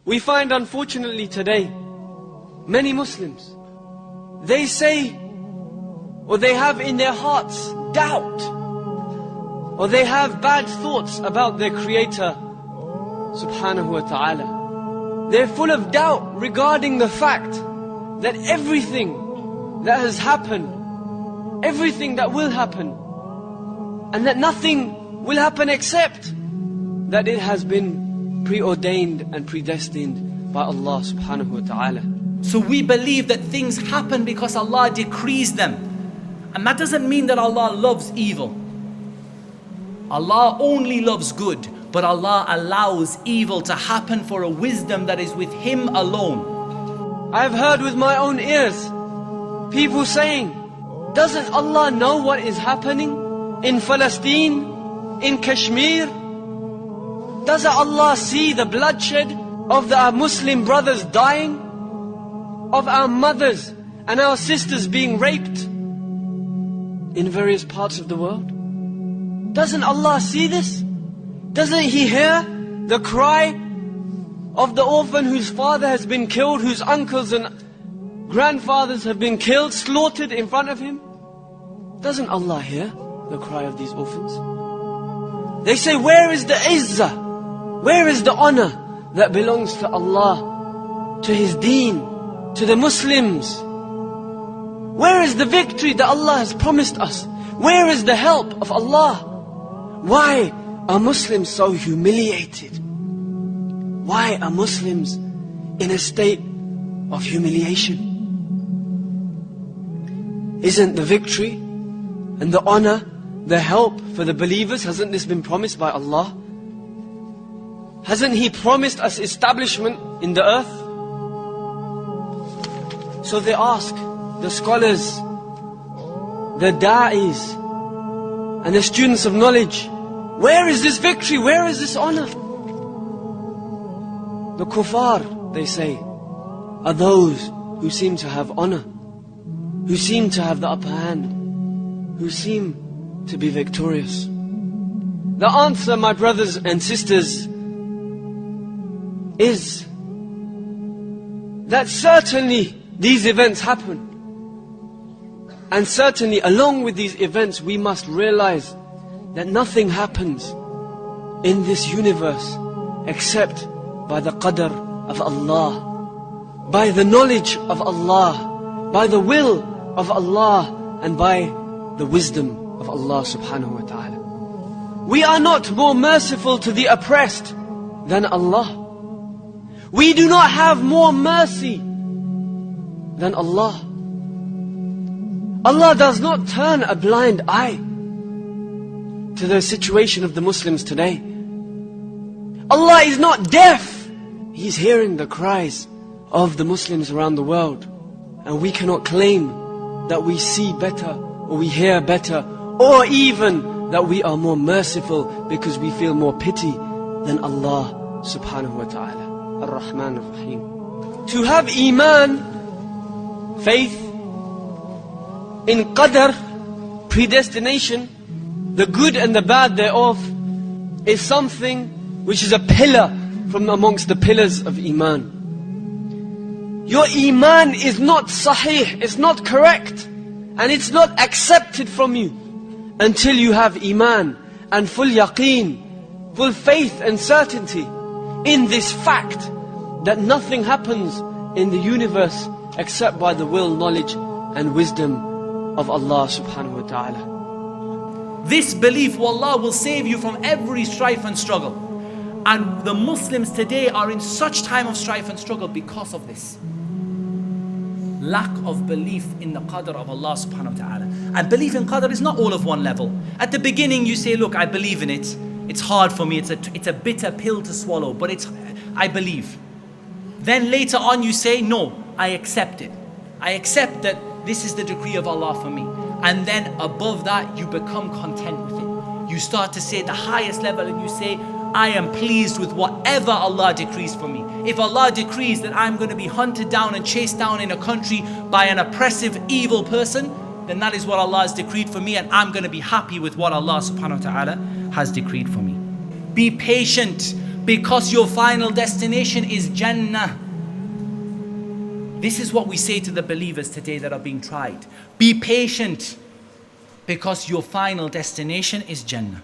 We find unfortunately today, many Muslims, they say, or they have in their hearts doubt, or they have bad thoughts about their Creator subhanahu wa ta'ala. They're full of doubt regarding the fact that everything that has happened, everything that will happen, and that nothing will happen except that it has been preordained and predestined by Allah subhanahu wa ta'ala. So we believe that things happen because Allah decrees them. And that doesn't mean that Allah loves evil. Allah only loves good, but Allah allows evil to happen for a wisdom that is with Him alone. I've heard with my own ears people saying, doesn't Allah know what is happening in Palestine, in Kashmir? Doesn't Allah see the bloodshed of our Muslim brothers dying? Of our mothers and our sisters being raped in various parts of the world? Doesn't Allah see this? Doesn't He hear the cry of the orphan whose father has been killed, whose uncles and grandfathers have been killed, slaughtered in front of Him? Doesn't Allah hear the cry of these orphans? They say, where is the izzah? Where is the honor that belongs to Allah, to His deen, to the Muslims? Where is the victory that Allah has promised us? Where is the help of Allah? Why are Muslims so humiliated? Why are Muslims in a state of humiliation? Isn't the victory and the honor, the help for the believers, hasn't this been promised by Allah? Hasn't He promised us establishment in the earth? So they ask the scholars, the da'is, and the students of knowledge, where is this victory? Where is this honor? The kuffar, they say, are those who seem to have honor, who seem to have the upper hand, who seem to be victorious. The answer, my brothers and sisters, is that certainly these events happen. And certainly along with these events we must realize that nothing happens in this universe except by the qadr of Allah, by the knowledge of Allah, by the will of Allah, and by the wisdom of Allah subhanahu wa ta'ala. We are not more merciful to the oppressed than Allah. We do not have more mercy than Allah. Allah does not turn a blind eye to the situation of the Muslims today. Allah is not deaf. He's hearing the cries of the Muslims around the world. And we cannot claim that we see better, or we hear better, or even that we are more merciful because we feel more pity than Allah subhanahu wa ta'ala, Ar-Rahman Ar-Rahim. To have iman, faith in qadr, predestination, the good and the bad thereof, is something which is a pillar from amongst the pillars of iman. Your iman is not sahih, it's not correct, and it's not accepted from you until you have iman and full yaqeen, full faith and certainty in this fact that nothing happens in the universe except by the will, knowledge and wisdom of Allah subhanahu wa ta'ala. This belief, wallah, will save you from every strife and struggle. And the Muslims today are in such time of strife and struggle because of this lack of belief in the qadr of Allah subhanahu wa ta'ala. And belief in qadr is not all of one level. At the beginning you say, look, I believe in it. It's hard for me, it's a bitter pill to swallow, but I believe. Then later on you say, no, I accept it. I accept that this is the decree of Allah for me. And then above that you become content with it. You start to say the highest level and you say, I am pleased with whatever Allah decrees for me. If Allah decrees that I'm going to be hunted down and chased down in a country by an oppressive, evil person, then that is what Allah has decreed for me, and I'm going to be happy with what Allah subhanahu wa ta'ala has decreed for me. Be patient. because your final destination is Jannah. This is what we say to the believers today that are being tried. Be patient, because your final destination is Jannah.